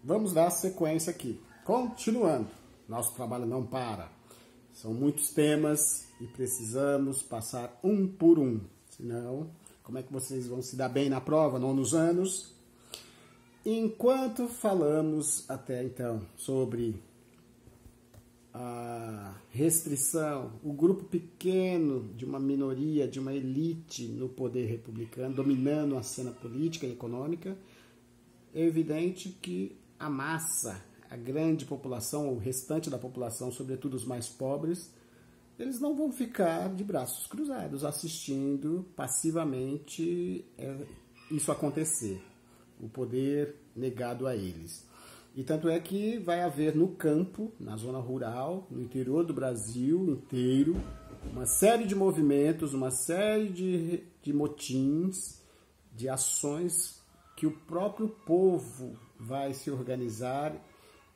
vamos dar sequência aqui. Continuando, nosso trabalho não para. São muitos temas e precisamos passar um por um. Senão, como é que vocês vão se dar bem na prova, nonos anos? Enquanto falamos até então sobre a restrição, o grupo pequeno de uma minoria, de uma elite no poder republicano, dominando a cena política e econômica, é evidente que a massa, a grande população, o restante da população, sobretudo os mais pobres, eles não vão ficar de braços cruzados assistindo passivamente isso acontecer, o poder negado a eles. E tanto é que vai haver no campo, na zona rural, no interior do Brasil inteiro, uma série de movimentos, uma série de motins, de ações que o próprio povo vai se organizar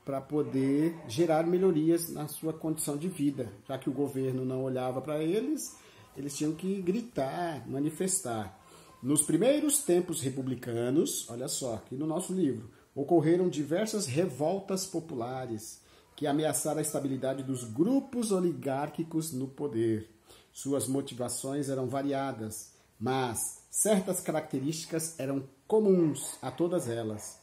para poder gerar melhorias na sua condição de vida. Já que o governo não olhava para eles, eles tinham que gritar, manifestar. Nos primeiros tempos republicanos, olha só, aqui no nosso livro, ocorreram diversas revoltas populares que ameaçaram a estabilidade dos grupos oligárquicos no poder. Suas motivações eram variadas, mas certas características eram comuns a todas elas: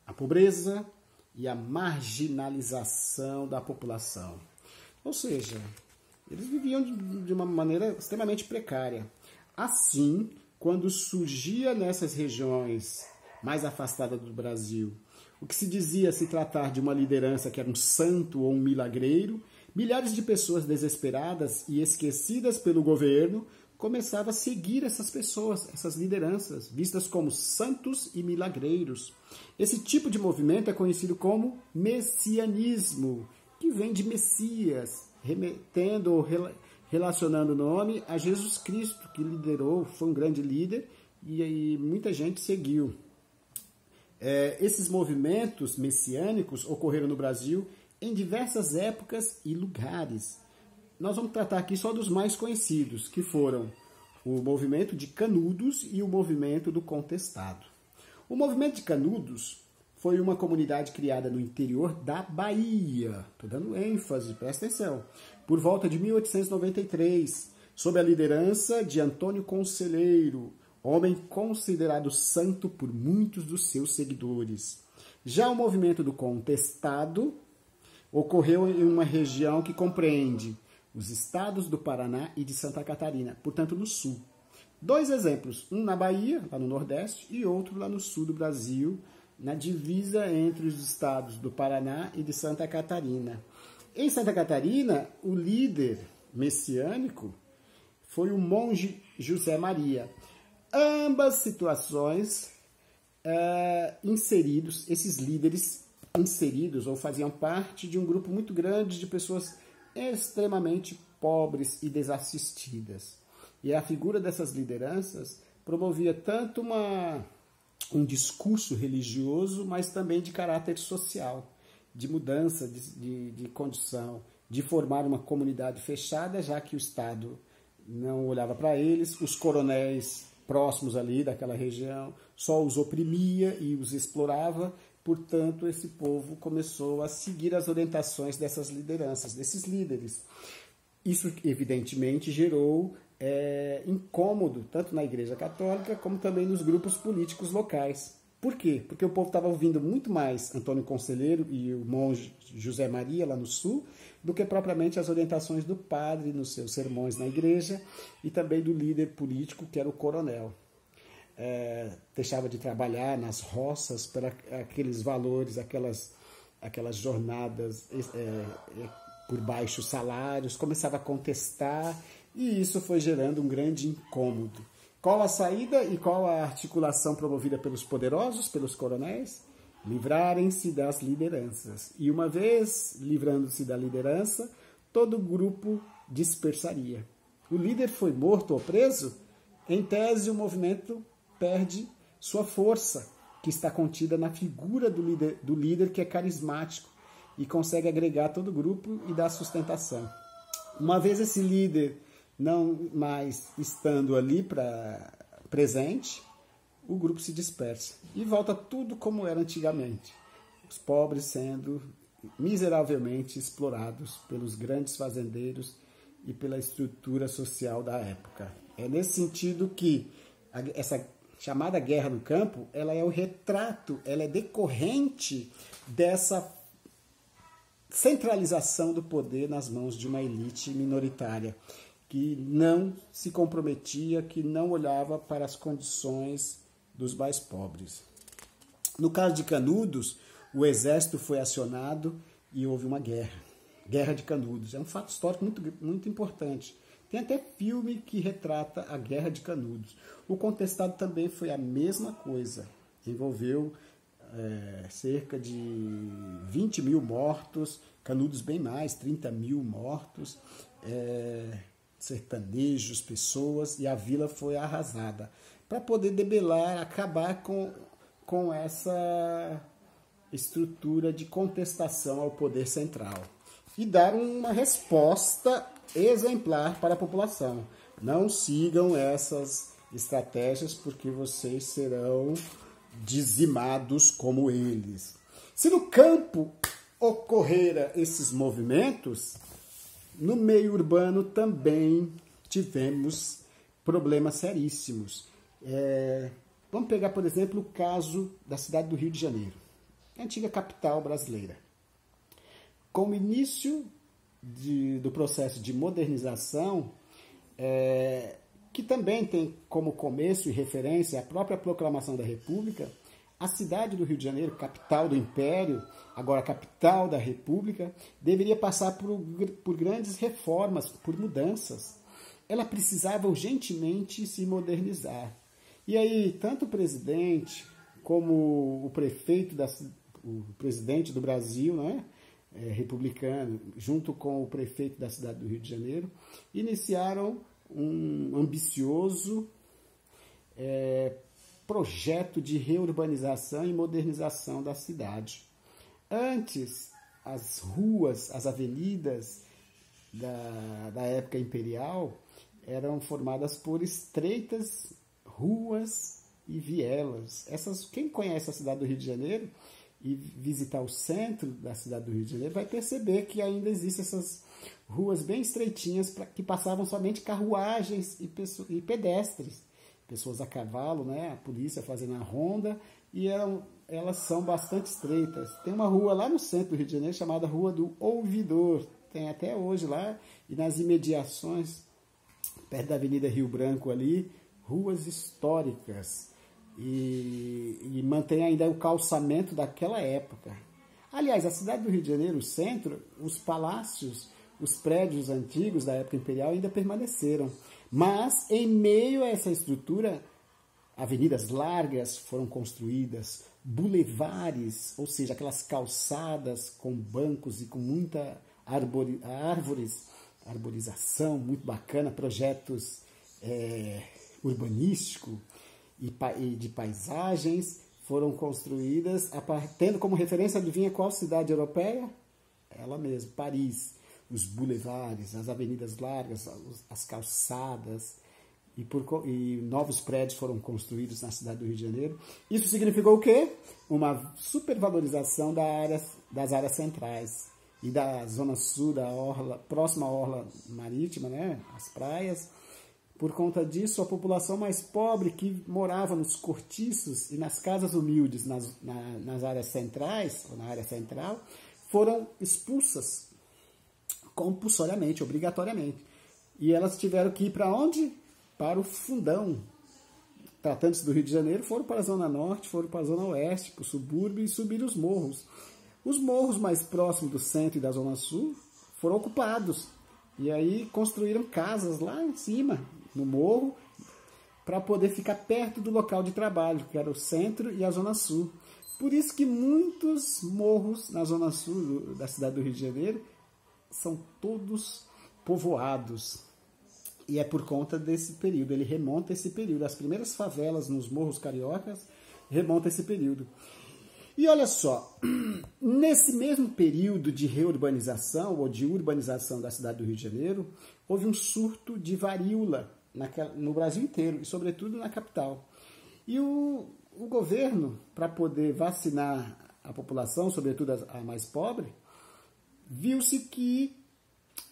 a pobreza e a marginalização da população. Ou seja, eles viviam de uma maneira extremamente precária. Assim, quando surgia nessas regiões mais afastadas do Brasil o que se dizia se tratar de uma liderança que era um santo ou um milagreiro, milhares de pessoas desesperadas e esquecidas pelo governo começavam a seguir essas pessoas, essas lideranças, vistas como santos e milagreiros. Esse tipo de movimento é conhecido como messianismo, que vem de Messias, remetendo ou relacionando o nome a Jesus Cristo, que liderou, foi um grande líder e muita gente seguiu. Esses movimentos messiânicos ocorreram no Brasil em diversas épocas e lugares. Nós vamos tratar aqui só dos mais conhecidos, que foram o movimento de Canudos e o movimento do Contestado. O movimento de Canudos foi uma comunidade criada no interior da Bahia, estou dando ênfase, presta atenção, por volta de 1893, sob a liderança de Antônio Conselheiro, homem considerado santo por muitos dos seus seguidores. Já o movimento do Contestado ocorreu em uma região que compreende os estados do Paraná e de Santa Catarina, portanto no sul. Dois exemplos, um na Bahia, lá no Nordeste, e outro lá no sul do Brasil, na divisa entre os estados do Paraná e de Santa Catarina. Em Santa Catarina, o líder messiânico foi o monge José Maria. Ambas situações esses líderes inseridos ou faziam parte de um grupo muito grande de pessoas extremamente pobres e desassistidas. E a figura dessas lideranças promovia tanto um discurso religioso, mas também de caráter social, de mudança de condição, de formar uma comunidade fechada, já que o Estado não olhava para eles, os coronéis próximos ali daquela região só os oprimia e os explorava. Portanto, esse povo começou a seguir as orientações dessas lideranças, desses líderes. Isso, evidentemente, gerou incômodo, tanto na Igreja Católica, como também nos grupos políticos locais. Por quê? Porque o povo estava ouvindo muito mais Antônio Conselheiro e o monge José Maria, lá no sul, do que propriamente as orientações do padre nos seus sermões na igreja e também do líder político, que era o coronel. Deixava de trabalhar nas roças para aqueles valores, aquelas jornadas por baixos salários, começava a contestar e isso foi gerando um grande incômodo. Qual a saída e qual a articulação promovida pelos poderosos, pelos coronéis? Livrarem-se das lideranças. E uma vez livrando-se da liderança, todo o grupo dispersaria. O líder foi morto ou preso? Em tese, o movimento perde sua força, que está contida na figura do líder que é carismático e consegue agregar todo o grupo e dar sustentação. Uma vez esse líder não mais estando ali presente, o grupo se dispersa e volta tudo como era antigamente. os pobres sendo miseravelmente explorados pelos grandes fazendeiros e pela estrutura social da época. É nesse sentido que essa chamada guerra no campo, ela é o retrato, ela é decorrente dessa centralização do poder nas mãos de uma elite minoritária, que não se comprometia, que não olhava para as condições dos mais pobres. No caso de Canudos, o exército foi acionado e houve uma guerra. Guerra de Canudos. É um fato histórico muito importante. Tem até filme que retrata a Guerra de Canudos. O contestado também foi a mesma coisa. Envolveu cerca de 20 mil mortos, Canudos bem mais, 30 mil mortos, sertanejos, pessoas, e a vila foi arrasada. Para poder debelar, acabar com essa estrutura de contestação ao poder central. E dar uma resposta exemplar para a população. Não sigam essas estratégias porque vocês serão dizimados como eles. Se no campo ocorreram esses movimentos, no meio urbano também tivemos problemas seríssimos. Vamos pegar, por exemplo, o caso da cidade do Rio de Janeiro, a antiga capital brasileira. Com o início do processo de modernização, que também tem como começo e referência a própria proclamação da República, a cidade do Rio de Janeiro, capital do Império, agora capital da República, deveria passar por grandes reformas, por mudanças. Ela precisava urgentemente se modernizar. E aí, tanto o presidente como o prefeito, o presidente do Brasil, né, republicano, junto com o prefeito da cidade do Rio de Janeiro, iniciaram um ambicioso projeto de reurbanização e modernização da cidade. Antes, as ruas, as avenidas da época imperial eram formadas por estreitas ruas e vielas. Quem conhece a cidade do Rio de Janeiro e visitar o centro da cidade do Rio de Janeiro vai perceber que ainda existem essas ruas bem estreitinhas que passavam somente carruagens e pedestres, pessoas a cavalo, né? A polícia fazendo a ronda, e elas são bastante estreitas. Tem uma rua lá no centro do Rio de Janeiro chamada Rua do Ouvidor, tem até hoje lá, e nas imediações, perto da Avenida Rio Branco ali, ruas históricas, e mantém ainda o calçamento daquela época. Aliás, a cidade do Rio de Janeiro, o centro, os palácios, os prédios antigos da época imperial ainda permaneceram. Mas, em meio a essa estrutura, avenidas largas foram construídas, bulevares, ou seja, aquelas calçadas com bancos e com muita arborização, muito bacana, projetos urbanísticos e de paisagens foram construídas, tendo como referência, adivinha qual cidade europeia? Ela mesma, Paris. Os bulevares, as avenidas largas, as calçadas, e novos prédios foram construídos na cidade do Rio de Janeiro. Isso significou o quê? Uma supervalorização das áreas centrais e da zona sul, da orla, próxima à orla marítima, né? As praias. Por conta disso, a população mais pobre que morava nos cortiços e nas casas humildes nas áreas centrais, ou na área central, foram expulsas compulsoriamente, obrigatoriamente. E elas tiveram que ir para onde? Para o fundão. Tratando-se do Rio de Janeiro, foram para a Zona Norte, foram para a Zona Oeste, para o subúrbio e subiram os morros. Os morros mais próximos do centro e da Zona Sul foram ocupados. E aí construíram casas lá em cima, no morro, para poder ficar perto do local de trabalho, que era o centro e a Zona Sul. Por isso que muitos morros na Zona Sul da cidade do Rio de Janeiro são todos povoados. E é por conta desse período, ele remonta esse período. As primeiras favelas nos morros cariocas remontam esse período. E olha só, nesse mesmo período de reurbanização ou de urbanização da cidade do Rio de Janeiro, houve um surto de varíola no Brasil inteiro, e sobretudo na capital. E o governo, para poder vacinar a população, sobretudo a mais pobre, viu-se que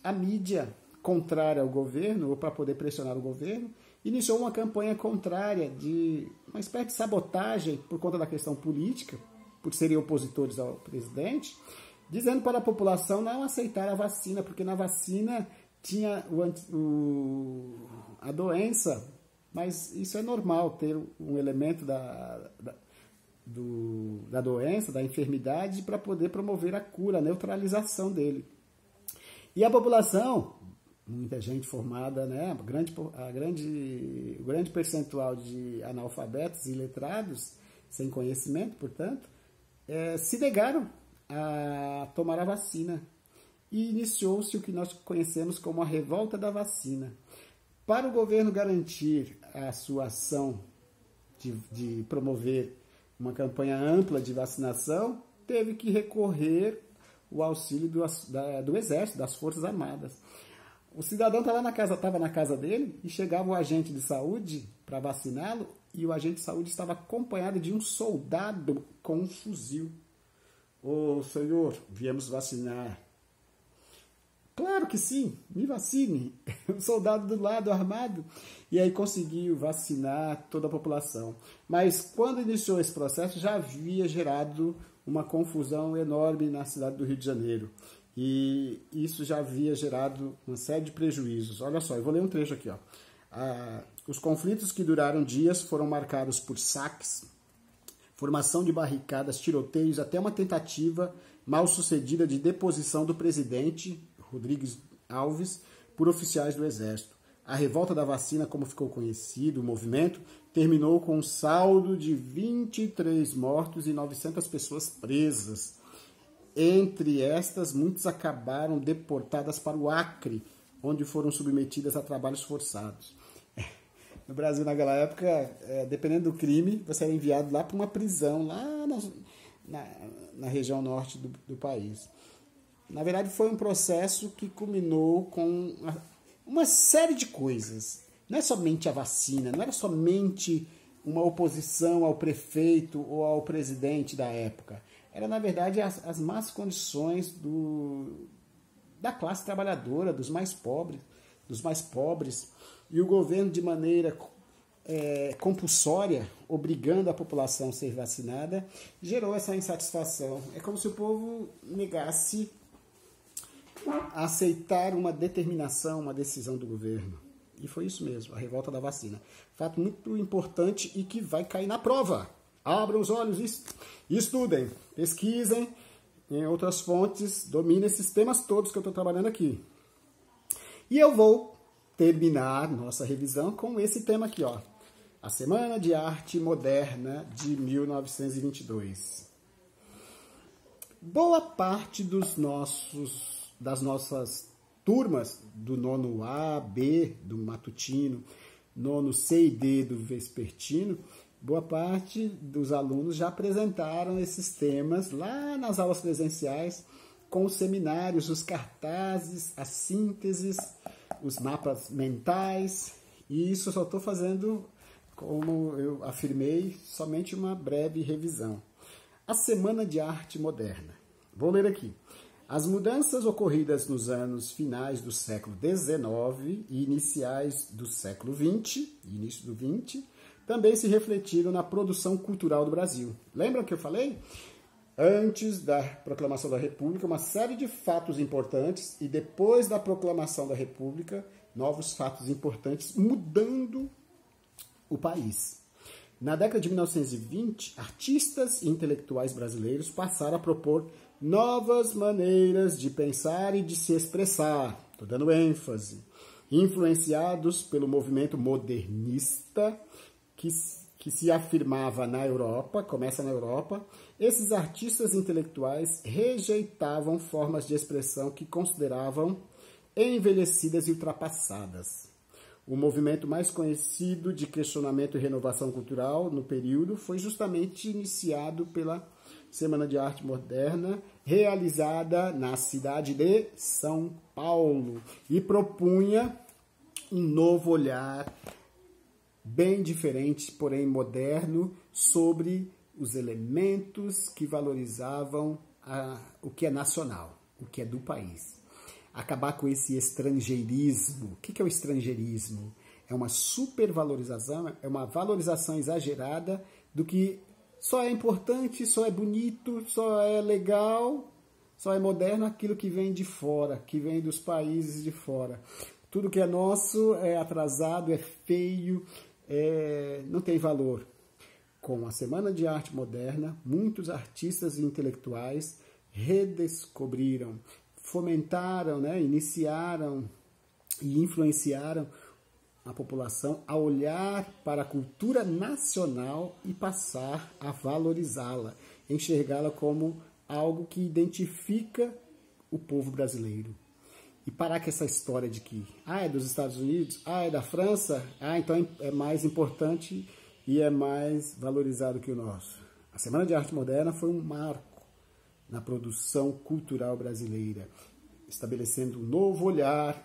a mídia contrária ao governo, ou para poder pressionar o governo, iniciou uma campanha contrária, de uma espécie de sabotagem por conta da questão política, por serem opositores ao presidente, dizendo para a população não aceitar a vacina, porque na vacina tinha a doença, mas isso é normal, ter um elemento da doença, da enfermidade, para poder promover a cura, a neutralização dele. E a população, muita gente formada, né, o grande percentual de analfabetos e iletrados, sem conhecimento, portanto, se negaram a tomar a vacina. E iniciou-se o que nós conhecemos como a revolta da vacina. Para o governo garantir a sua ação de promover uma campanha ampla de vacinação, teve que recorrer ao auxílio do Exército, das Forças Armadas. O cidadão estava na casa dele e chegava o agente de saúde para vaciná-lo, e o agente de saúde estava acompanhado de um soldado com um fuzil. Ô, senhor, viemos vacinar. Claro que sim, me vacine. Um soldado do lado, armado. E aí conseguiu vacinar toda a população. Mas quando iniciou esse processo, já havia gerado uma confusão enorme na cidade do Rio de Janeiro. E isso já havia gerado uma série de prejuízos. Olha só, eu vou ler um trecho aqui. Ó. Os conflitos que duraram dias foram marcados por saques, formação de barricadas, tiroteios, até uma tentativa mal sucedida de deposição do presidente Rodrigues Alves por oficiais do Exército. A revolta da vacina, como ficou conhecido, o movimento, terminou com um saldo de 23 mortos e 900 pessoas presas. Entre estas, muitas acabaram deportadas para o Acre, onde foram submetidas a trabalhos forçados. No Brasil, naquela época, dependendo do crime, você era enviado lá para uma prisão, lá na região norte do país. Na verdade, foi um processo que culminou com uma série de coisas. Não é somente a vacina, não era somente uma oposição ao prefeito ou ao presidente da época. Era, na verdade, as más condições da classe trabalhadora, dos mais pobres, e o governo, de maneira compulsória, obrigando a população a ser vacinada, gerou essa insatisfação. É como se o povo negasse a aceitar uma determinação, uma decisão do governo. E foi isso mesmo, a revolta da vacina. Fato muito importante e que vai cair na prova. Abram os olhos, estudem, pesquisem em outras fontes, dominem esses temas todos que eu estou trabalhando aqui. E eu vou terminar nossa revisão com esse tema aqui, ó. A Semana de Arte Moderna de 1922. Boa parte das nossas turmas, do nono A, B, do matutino, nono C e D do vespertino, boa parte dos alunos já apresentaram esses temas lá nas aulas presenciais, com os seminários, os cartazes, as sínteses, os mapas mentais, e isso eu só estou fazendo, como eu afirmei, somente uma breve revisão. A Semana de Arte Moderna. Vou ler aqui. As mudanças ocorridas nos anos finais do século XIX e iniciais do século XX, início do XX, também se refletiram na produção cultural do Brasil. Lembram que eu falei? Antes da proclamação da República, uma série de fatos importantes, e depois da proclamação da República, novos fatos importantes mudando o país. Na década de 1920, artistas e intelectuais brasileiros passaram a propor novas maneiras de pensar e de se expressar, estou dando ênfase, influenciados pelo movimento modernista que se afirmava na Europa, começa na Europa. Esses artistas intelectuais rejeitavam formas de expressão que consideravam envelhecidas e ultrapassadas. O movimento mais conhecido de questionamento e renovação cultural no período foi justamente iniciado pela Semana de Arte Moderna, realizada na cidade de São Paulo, e propunha um novo olhar bem diferente, porém moderno, sobre os elementos que valorizavam o que é nacional, o que é do país. Acabar com esse estrangeirismo. O que é o estrangeirismo? É uma supervalorização, é uma valorização exagerada do que só é importante, só é bonito, só é legal, só é moderno aquilo que vem de fora, que vem dos países de fora. Tudo que é nosso é atrasado, é feio, não tem valor. Com a Semana de Arte Moderna, muitos artistas e intelectuais redescobriram, fomentaram, iniciaram e influenciaram a população a olhar para a cultura nacional e passar a valorizá-la, enxergá-la como algo que identifica o povo brasileiro. E parar com essa história de que é dos Estados Unidos, é da França, então é mais importante e é mais valorizado que o nosso. A Semana de Arte Moderna foi um marco na produção cultural brasileira, estabelecendo um novo olhar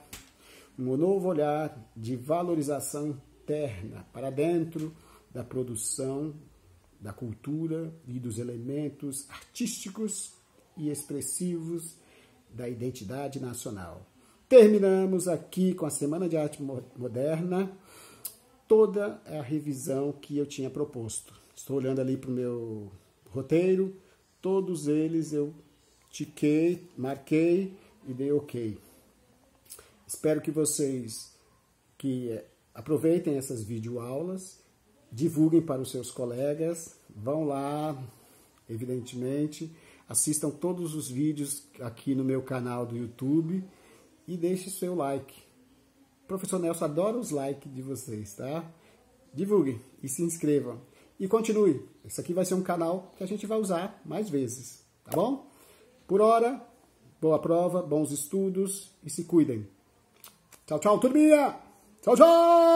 de valorização interna para dentro da produção da cultura e dos elementos artísticos e expressivos da identidade nacional. Terminamos aqui com a Semana de Arte Moderna, toda a revisão que eu tinha proposto. Estou olhando ali para o meu roteiro, todos eles eu tiquei, marquei e dei ok. Espero que vocês aproveitem essas videoaulas, divulguem para os seus colegas, vão lá, evidentemente, assistam todos os vídeos aqui no meu canal do YouTube e deixe seu like. O professor Nelson adora os likes de vocês, tá? Divulguem e se inscrevam. E continue. Esse aqui vai ser um canal que a gente vai usar mais vezes, tá bom? Por hora, boa prova, bons estudos e se cuidem. Tchau, tchau, turminha! Tchau, tchau!